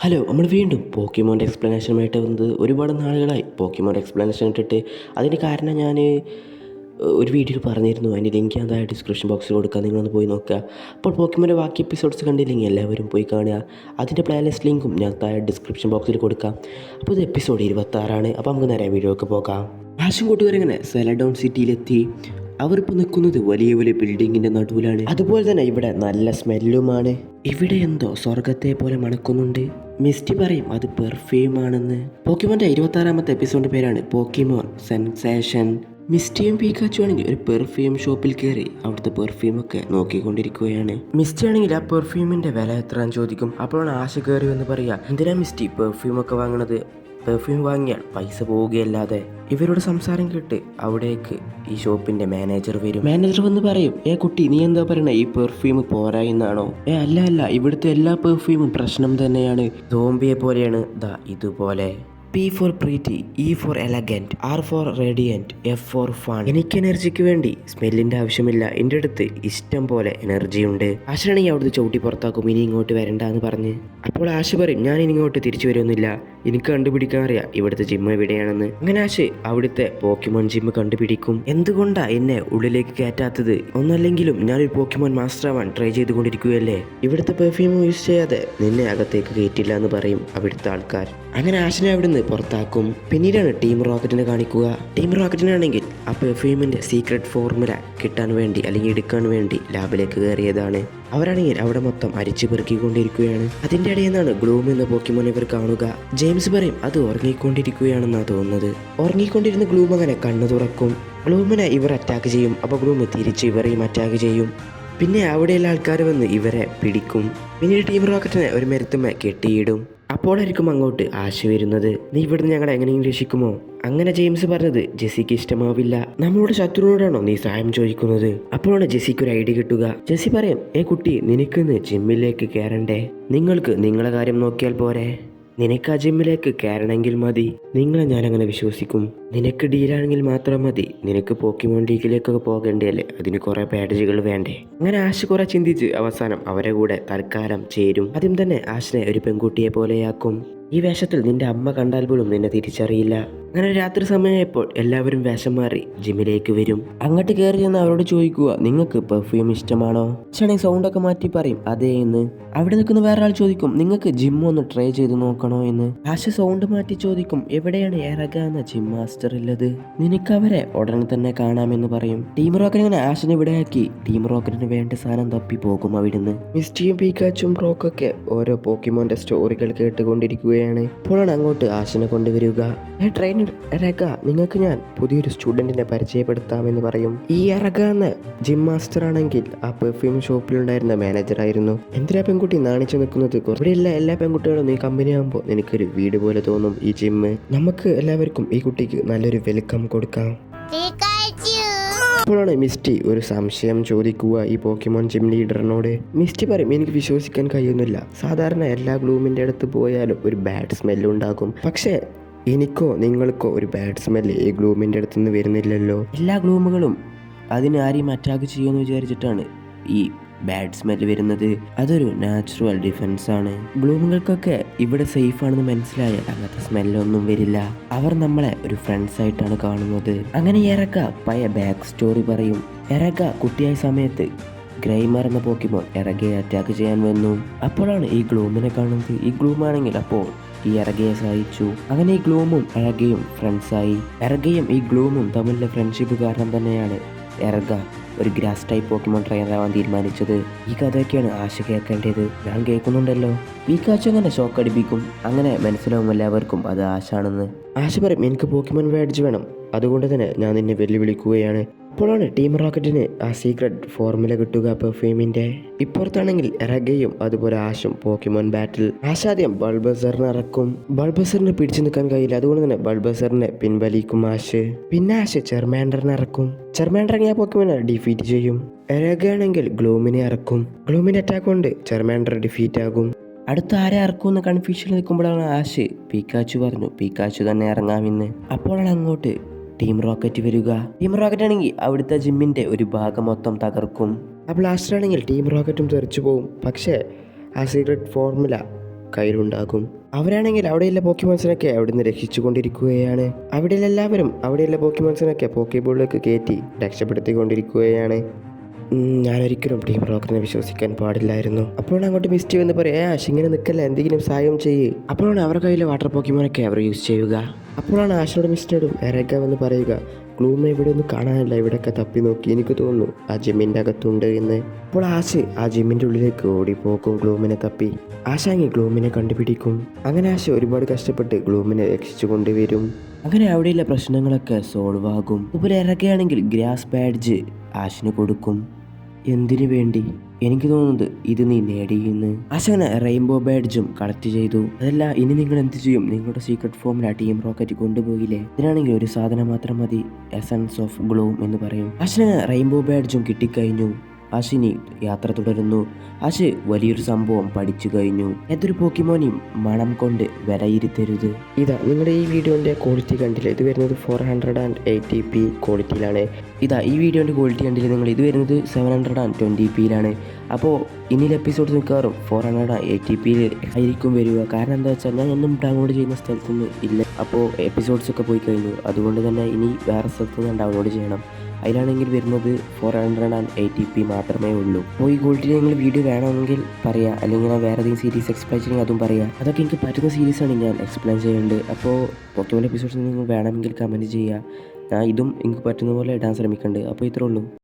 Hello, നമ്മൾ വീണ്ടും പോക്കിമോൻ്റെ എക്സ്പ്ലനേഷനുമായിട്ട് വന്നത് ഒരുപാട് നാളുകളായി. പോക്കിമോൻ്റെ എക്സ്പ്ലനേഷൻ ഇട്ടിട്ട് അതിൻ്റെ കാരണം ഞാൻ ഒരു വീഡിയോയിൽ പറഞ്ഞിരുന്നു. അതിൻ്റെ ലിങ്ക് ഞാൻ താഴെ ഡിസ്ക്രിപ്ഷൻ ബോക്സിൽ കൊടുക്കുക, നിങ്ങളൊന്ന് പോയി നോക്കുക. അപ്പോൾ പോക്കിമോൻ്റെ ബാക്കി എപ്പിസോഡ്സ് കണ്ടില്ലെങ്കിൽ എല്ലാവരും പോയി കാണുക. അതിൻ്റെ പ്ലേലിസ്റ്റ് ലിങ്കും ഞാൻ താഴെ ഡിസ്ക്രിപ്ഷൻ ബോക്സിൽ കൊടുക്കാം. അപ്പോൾ ഇത് എപ്പിസോഡ് 26. അപ്പോൾ നമുക്ക് നേരെ വീഡിയോക്ക് പോകാം. ആശും കൂട്ടുകാരിങ്ങനെ സെലഡോൺ സിറ്റിയിലെത്തി. അവരിപ്പോൾ നിൽക്കുന്നത് വലിയ വലിയ ബിൽഡിങ്ങിൻ്റെ നടുവിലാണ്. അതുപോലെ തന്നെ ഇവിടെ നല്ല സ്മെല്ലുമാണ്. ഇവിടെ എന്തോ സ്വർഗത്തെ പോലെ മണക്കുന്നുണ്ട്. മിസ്റ്റി പറയും അത് പെർഫ്യൂമാണെന്ന്. പോക്കിമോൻ്റെ 26ാമത്തെ എപ്പിസോഡിൻ്റെ പേരാണ് പോക്കിമോൻ സെൻസേഷൻ. മിസ്റ്റിയും പീക്കാച്ചു ആണെങ്കിൽ ഒരു പെർഫ്യൂം ഷോപ്പിൽ കയറി അവിടുത്തെ പെർഫ്യൂമൊക്കെ നോക്കിക്കൊണ്ടിരിക്കുകയാണ്. മിസ്റ്റി ആണെങ്കിൽ ആ പെർഫ്യൂമിൻ്റെ വില എത്രയാന്ന് ചോദിക്കും. അപ്പോഴാണ് ആശ കയറി എന്ന് പറയുക, എന്തിനാ മിസ്റ്റി പെർഫ്യൂമൊക്കെ വാങ്ങണത്? പെർഫ്യൂം വാങ്ങിയാൽ പൈസ പോവുകയല്ലാതെ. ഇവരുടെ സംസാരം കേട്ട് അവിടേക്ക് ഈ ഷോപ്പിന്റെ മാനേജർ വരും. മാനേജർ വന്ന് പറയും, കുട്ടി നീ എന്താ പറയണേ, ഈ പെർഫ്യൂം പോരാ എന്നാണോ? അല്ല, ഇവിടുത്തെ എല്ലാ പെർഫ്യൂമും പ്രശ്നം തന്നെയാണ്. സോംബിയെ പോലെയാണ്. ദാ ഇതുപോലെ. P for pretty, E for elegant, R for radiant, F for fun. എനിക്ക് എനർജിക്ക് വേണ്ടി സ്മെല്ലിൻ്റെ ആവശ്യമില്ല, എൻ്റെ അടുത്ത് ഇഷ്ടം പോലെ എനർജി ഉണ്ട്. ആശാണെങ്കിൽ അവിടുത്തെ ചവിട്ടി പുറത്താക്കും, ഇനി ഇങ്ങോട്ട് വരണ്ട എന്ന് പറഞ്ഞ്. അപ്പോൾ ആശ പറയും, ഞാൻ ഇനി ഇങ്ങോട്ട് തിരിച്ചു വരുമൊന്നുമില്ല, എനിക്ക് കണ്ടുപിടിക്കാൻ അറിയാം ഇവിടുത്തെ ജിമ്മ് എവിടെയാണെന്ന്. അങ്ങനെ ആശ അവിടുത്തെ പോക്കിമോൻ ജിമ്മ് കണ്ടുപിടിക്കും. എന്തുകൊണ്ടാ എന്നെ ഉള്ളിലേക്ക് കയറ്റാത്തത്? ഒന്നല്ലെങ്കിലും ഞാനൊരു പോക്കിമോൻ മാസ്റ്റർ ആവാൻ ട്രൈ ചെയ്തുകൊണ്ടിരിക്കുകയല്ലേ, ഇവിടുത്തെ പെർഫ്യൂം യൂസ് ചെയ്യാതെ നിന്നെ അകത്തേക്ക് കയറ്റില്ല എന്ന് പറയും അവിടുത്തെ ആൾക്കാർ. അങ്ങനെ ആശനെ അവിടുന്ന് പുറത്താക്കും. പിന്നീടാണ് ടീം റോക്കറ്റിനെ കാണിക്കുക. ടീം റോക്കറ്റിനാണെങ്കിൽ ആ പെർഫ്യൂമിൻ്റെ സീക്രട്ട് ഫോർമുല കിട്ടാൻ വേണ്ടി അല്ലെങ്കിൽ എടുക്കാൻ വേണ്ടി ലാബിലേക്ക് കയറിയതാണ്. അവരാണെങ്കിൽ അവിടെ മൊത്തം അരിച്ചു പെറുക്കിക്കൊണ്ടിരിക്കുകയാണ്. അതിൻ്റെ ഇടയിൽ നിന്നാണ് ഗ്ലൂം എന്ന പോക്കിമോനെ ഇവർ കാണുക. ജെയിംസ് പറയും അത് ഉറങ്ങിക്കൊണ്ടിരിക്കുകയാണെന്നാണ് തോന്നുന്നത്. ഉറങ്ങിക്കൊണ്ടിരുന്ന ഗ്ലൂം അങ്ങനെ കണ്ണു തുറക്കും. ഗ്ലൂമിനെ ഇവർ അറ്റാക്ക് ചെയ്യും. അപ്പോൾ ഗ്ലൂം തിരിച്ച് ഇവരെയും അറ്റാക്ക് ചെയ്യും. പിന്നെ അവിടെയുള്ള ആൾക്കാർ വന്ന് ഇവരെ പിടിക്കും. പിന്നീട് ടീം റോക്കറ്റിനെ ഒരു മരത്തുമ്മ കെട്ടിയിടും. അപ്പോഴായിരിക്കും അങ്ങോട്ട് ആശ വരുന്നത്. നീ ഇവിടുന്ന് ഞങ്ങളെ എങ്ങനെയും രക്ഷിക്കുമോ? അങ്ങനെ ജെയിംസ് പറഞ്ഞത് ജെസ്സിക്ക് ഇഷ്ടമാവില്ല. നമ്മളുടെ ശത്രുവിനോടാണോ നീ സഹായം ചോദിക്കുന്നത്? അപ്പോഴാണ് ജെസ്സിക്ക് ഒരു ഐഡിയ കിട്ടുക. ജെസ്സി പറയും, കുട്ടി നിനക്കിന്ന് ജിമ്മിലേക്ക് കയറണ്ടേ? നിങ്ങൾക്ക് നിങ്ങളെ കാര്യം നോക്കിയാൽ പോരെ? നിനക്ക് ആ ജിമ്മിലേക്ക് കയറണമെങ്കിൽ മതി. നിങ്ങളെ ഞാനങ്ങനെ വിശ്വസിക്കും. നിനക്ക് ഡീലാണെങ്കിൽ മാത്രം മതി. നിനക്ക് പോക്കിമോൺ ലീഗിലേക്കൊക്കെ പോകേണ്ടതല്ലേ, അതിന് കുറെ പാഡേജുകൾ വേണ്ടേ? അങ്ങനെ ആശ കുറെ ചിന്തിച്ച് അവസാനം അവരെ കൂടെ തൽക്കാലം ചേരും. ആദ്യം തന്നെ ആശനെ ഒരു പെൺകുട്ടിയെ പോലെയാക്കും. ഈ വേഷത്തിൽ നിന്റെ അമ്മ കണ്ടാൽ പോലും നിന്നെ തിരിച്ചറിയില്ല. അങ്ങനെ രാത്രി സമയമായപ്പോൾ എല്ലാവരും വേഷം മാറി ജിമ്മിലേക്ക് വരും. അങ്ങോട്ട് കയറി ചെന്ന് അവരോട് ചോദിക്കുക, നിങ്ങൾക്ക് പെർഫ്യൂം ഇഷ്ടമാണോ? ആശാണെങ്കിൽ സൗണ്ടൊക്കെ മാറ്റി പറയും അതെ എന്ന്. അവിടെ നിൽക്കുന്ന വേറെ ആൾ ചോദിക്കും, നിങ്ങൾക്ക് ജിം ഒന്ന് ട്രൈ ചെയ്ത് നോക്കണോ എന്ന്. ആശ സൗണ്ട് മാറ്റി ചോദിക്കും, എവിടെയാണ് എറഗ എന്ന ജിം മാസ്റ്റർ ഉള്ളത്? നിനക്ക് അവരെ ഉടനെ തന്നെ കാണാമെന്ന് പറയും. ടീം റോക്കറ്റ് ഇങ്ങനെ ആശനെ ഇവിടെയാക്കി ടീം റോക്കറ്റിന് വേണ്ട സാധനം തപ്പി പോകും അവിടുന്ന്. മിസ്റ്റിയും പീക്കാച്ചും റോക്കൊക്കെ ഓരോ പോക്കിമോന്റെ സ്റ്റോറികൾ കേട്ടുകൊണ്ടിരിക്കുകയാണ്. അപ്പോഴാണ് അങ്ങോട്ട് ആശനെ കൊണ്ടുവരിക. ട്രെയിനർ എറഗ, നിങ്ങൾക്ക് ഞാൻ പുതിയൊരു സ്റ്റുഡന്റിനെ പരിചയപ്പെടുത്താമെന്ന് പറയും. ഈ എറഗ എന്ന ജിം മാസ്റ്റർ ആണെങ്കിൽ ആ പെർഫ്യൂം ഷോപ്പിലുണ്ടായിരുന്ന മാനേജർ ആയിരുന്നു. എന്തിനാ പെൺകുട്ടി നാണിച്ചു നിൽക്കുന്നത്? ഇവിടെയുള്ള എല്ലാ പെൺകുട്ടികളും നീ കമ്പനി ആകുമ്പോൾ നിനക്കൊരു വീട് പോലെ തോന്നും ഈ ജിമ്മ്. നമുക്ക് എല്ലാവർക്കും ഈ കുട്ടിക്ക് നല്ലൊരു വെൽക്കം കൊടുക്കാം. അപ്പോഴാണ് മിസ്റ്റി ഒരു സംശയം ചോദിക്കുക ഈ പോക്കിമോൻ ജിം ലീഡറിനോട്. മിസ്റ്റി പറയും, എനിക്ക് വിശ്വസിക്കാൻ കഴിയുന്നില്ല. സാധാരണ എല്ലാ ഗ്ലൂമിൻ്റെ അടുത്ത് പോയാലും ഒരു ബാഡ് സ്മെല്ല് ഉണ്ടാകും, പക്ഷേ എനിക്കോ നിങ്ങൾക്കോ ഒരു ബാഡ് സ്മെല്ല് ഈ ഗ്ലൂമിൻ്റെ അടുത്ത് നിന്ന് വരുന്നില്ലല്ലോ. എല്ലാ ഗ്ലൂമുകളും അതിന് ആരെയും അറ്റാക്ക് ചെയ്യുമെന്ന് വിചാരിച്ചിട്ടാണ് ഈ ബാഡ് സ്മെല്ല് വരുന്നത്. അതൊരു നാച്ചുറൽ ഡിഫൻസ് ആണ്. ഗ്ലൂമുകൾക്കൊക്കെ ഇവിടെ സേഫ് ആണെന്ന് മനസ്സിലായാൽ അങ്ങനത്തെ സ്മെല്ലൊന്നും വരില്ല. അവർ നമ്മളെ ഒരു ഫ്രണ്ട്സ് ആയിട്ടാണ് കാണുന്നത്. അങ്ങനെ എറഗ പഴയ ബാക്ക് സ്റ്റോറി പറയും. എറഗ കുട്ടിയായ സമയത്ത് ഗ്രൈമർ എന്ന പോക്കിമോൻ എറഗയെ അറ്റാക്ക് ചെയ്യാൻ വന്നു. അപ്പോഴാണ് ഈ ഗ്ലൂമിനെ കാണുന്നത്. ഈ ഗ്ലൂമാണെങ്കിൽ അപ്പോൾ ഈ എറഗയെ സഹായിച്ചു. അങ്ങനെ ഈ ഗ്ലൂമും എറഗയും ഫ്രണ്ട്സായി. എറഗയും ഈ ഗ്ലൂമും തമ്മിലുള്ള ഫ്രണ്ട്ഷിപ്പ് കാരണം തന്നെയാണ് എറഗ ഒരു ഗ്രാസ് ടൈപ്പ് പോക്കിമോൺ ട്രെയിനർ ആവാൻ തീരുമാനിച്ചത്. ഈ കഥയൊക്കെയാണ് ആശ കേൾക്കേണ്ടത്. ഞാൻ കേൾക്കുന്നുണ്ടല്ലോ. പീക്കാച്ചു അങ്ങനെ ഷോക്ക് അടിപ്പിക്കും. അങ്ങനെ മനസ്സിലാവും എല്ലാവർക്കും അത് ആശാണെന്ന്. ആശ പറയും, എനിക്ക് പോക്കിമോൻ ബാഡ്ജ് വേണം, അതുകൊണ്ട് തന്നെ ഞാൻ നിന്നെ വെല്ലുവിളിക്കുകയാണ്. അപ്പോഴാണ് ടീം റോക്കറ്റിന് ആ സീക്രട്ട് ഫോർമുല കിട്ടുക പെർഫ്യൂമിന്റെ. ഇപ്പുറത്താണെങ്കിൽ എറഗയും അതുപോലെ ആശും പോക്കിമോൻ ബാറ്റിൽ. ആശാദ്യം ബൾബസറിനെ ഇറക്കും. ബൾബസറിന് പിടിച്ചു നിൽക്കാൻ കഴിയില്ല, അതുകൊണ്ട് തന്നെ ബൾബസറിനെ പിൻവലിക്കും ആശ്. പിന്നെ ആശ് ചെർമാൻഡറിനെ ഇറക്കും. ചെർമാൻഡർ ഇറങ്ങിയ പോക്കിമോനെ ഡിഫീറ്റ് ചെയ്യും. എറഗ ആണെങ്കിൽ ഗ്ലൂമിനെ ഇറക്കും. ഗ്ലൂമിന്റെ അറ്റാക്ക് കൊണ്ട് ചെർമാൻഡർ ഡിഫീറ്റ് ആകും. അടുത്ത ആരെ ഇറക്കുമെന്ന് കൺഫ്യൂഷൻ നിൽക്കുമ്പോഴാണ് ആശ് പീക്കാച്ചു പറഞ്ഞു പീക്കാച്ചു തന്നെ ഇറങ്ങാമെന്ന്. അപ്പോഴാണ് അങ്ങോട്ട് ടീം റോക്കറ്റ് വരിക. ടീം റോക്കറ്റ് ആണെങ്കിൽ അവിടുത്തെ ജിമ്മിൻ്റെ ഒരു ഭാഗം മൊത്തം തകർക്കും. ആ ബ്ലാസ്റ്റർ ആണെങ്കിൽ ടീം റോക്കറ്റും തെറിച്ചു പോവും. പക്ഷേ ആ സീക്രട്ട് ഫോർമുല കയ്യിലുണ്ടാകും. അവരാണെങ്കിൽ അവിടെയുള്ള പോക്കിമോൻസിനൊക്കെ അവിടെ നിന്ന് രക്ഷിച്ചു കൊണ്ടിരിക്കുകയാണ്. അവിടെയുള്ള എല്ലാവരും അവിടെയുള്ള പോക്കിമോൻസിനൊക്കെ പോക്കിബോളിലേക്ക് കയറ്റി രക്ഷപ്പെടുത്തിക്കൊണ്ടിരിക്കുകയാണ്. ഞാനൊരിക്കലും ടീം റോക്കറിനെ വിശ്വസിക്കാൻ പാടില്ലായിരുന്നു. അപ്പോഴാണ് അങ്ങോട്ട് മിസ്റ്റി എന്ന് പറയാം, ആഷ് ഇങ്ങനെ നിൽക്കല്ല, എന്തെങ്കിലും സഹായം ചെയ്യ്. അപ്പോഴാണ് അവരുടെ കയ്യിൽ വാട്ടർ പോക്കിമോനൊക്കെ അവർ യൂസ് ചെയ്യുക. അപ്പോഴാണ് ആഷിനോട് മിസ്റ്റേഡും എറേക്ക വന്ന് പറയുക, ഗ്ലൂമ ഇവിടെ ഒന്നും കാണാനില്ല, ഇവിടെയൊക്കെ തപ്പി നോക്കി, എനിക്ക് തോന്നുന്നു ആ ജിമ്മിൻ്റെ അകത്തുണ്ട് എന്ന്. അപ്പോൾ ആഷ് ആ ജിമ്മിൻ്റെ ഉള്ളിലേക്ക് ഓടിപ്പോക്കും ഗ്ലൂമിനെ തപ്പി. ആശാങ്ങി ഗ്ലൂമിനെ കണ്ടുപിടിക്കും. അങ്ങനെ ആഷ് ഒരുപാട് കഷ്ടപ്പെട്ട് ഗ്ലൂമിനെ രക്ഷിച്ചു കൊണ്ടുവരും. അങ്ങനെ അവിടെയുള്ള പ്രശ്നങ്ങളൊക്കെ സോൾവ് ആകും. അതുപോലെ ഇറക്കുകയാണെങ്കിൽ ഗ്രാസ് ബാഡ്ജ് ആഷിന് കൊടുക്കും. എന്തിനു വേണ്ടി? എനിക്ക് തോന്നുന്നത് ഇത് നീ നേടിയെന്ന്. ആശാന റെയിൻബോ ബാഡ്ജും കളക്ട് ചെയ്തു. അതല്ല, ഇനി നിങ്ങൾ എന്ത് ചെയ്യും? നിങ്ങളുടെ സീക്രട്ട് ഫോമിൽ ആ ടീം റോക്കറ്റ് കൊണ്ടുപോയില്ലേ? ഇതിനാണെങ്കിൽ ഒരു സാധനം മാത്രം മതി, എസൻസ് ഓഫ് ഗ്ലൂം എന്ന് പറയും. ആശാന റെയിൻബോ ബാഡ്ജും കിട്ടിക്കഴിഞ്ഞു. ആഷിനി യാത്ര തുടരുന്നു. ആഷ് വലിയൊരു സംഭവം പഠിച്ചു കഴിഞ്ഞു. ഏതൊരു പോക്കിമോനെയും മണം കൊണ്ട് വിലയിരുത്തരുത്. ഇതാ നിങ്ങളുടെ ഈ വീഡിയോൻ്റെ ക്വാളിറ്റി കണ്ടില്ല, ഇത് വരുന്നത് 480p ക്വാളിറ്റിയിലാണ്. ഇതാ ഈ വീഡിയോൻ്റെ ക്വാളിറ്റി കണ്ടില്ല നിങ്ങൾ, ഇത് വരുന്നത് 720pയിലാണ്. അപ്പോൾ ഇനിയുള്ള എപ്പിസോഡ്സ് മിക്കവാറും 480pയിൽ ആയിരിക്കും വരിക. കാരണം എന്താ വെച്ചാൽ ഞാൻ ഒന്നും ഡൗൺലോഡ് ചെയ്യുന്ന സ്ഥലത്തൊന്നും ഇല്ല. അപ്പോൾ എപ്പിസോഡ്സൊക്കെ പോയി കഴിഞ്ഞു. അതുകൊണ്ട് തന്നെ ഇനി വേറെ സ്ഥലത്ത് ഞാൻ ഡൗൺലോഡ് ചെയ്യണം. അതിലാണെങ്കിൽ വരുന്നത് 480p മാത്രമേ ഉള്ളൂ. അപ്പോൾ ഈ ക്വാളിറ്റിയിൽ നിങ്ങൾ വീഡിയോ വേണമെങ്കിൽ പറയാം, അല്ലെങ്കിൽ ഞാൻ വേറെ ഏതെങ്കിലും സീരീസ് എക്സ്പ്ലെയിൻ ചെയ്യണമെങ്കിൽ അതും പറയാം. അതൊക്കെ എനിക്ക് പറ്റുന്ന സീരീസാണ് ഞാൻ എക്സ്പ്ലെയിൻ ചെയ്യുന്നുണ്ട്. അപ്പോൾ പോക്കിമോൻ എപ്പിസോഡ്സ് നിങ്ങൾ വേണമെങ്കിൽ കമൻറ്റ് ചെയ്യുക. ഞാൻ ഇതും എനിക്ക് പറ്റുന്ന പോലെ ഇടാൻ ശ്രമിക്കുന്നുണ്ട്. അപ്പോൾ ഇത്രേ ഉള്ളൂ.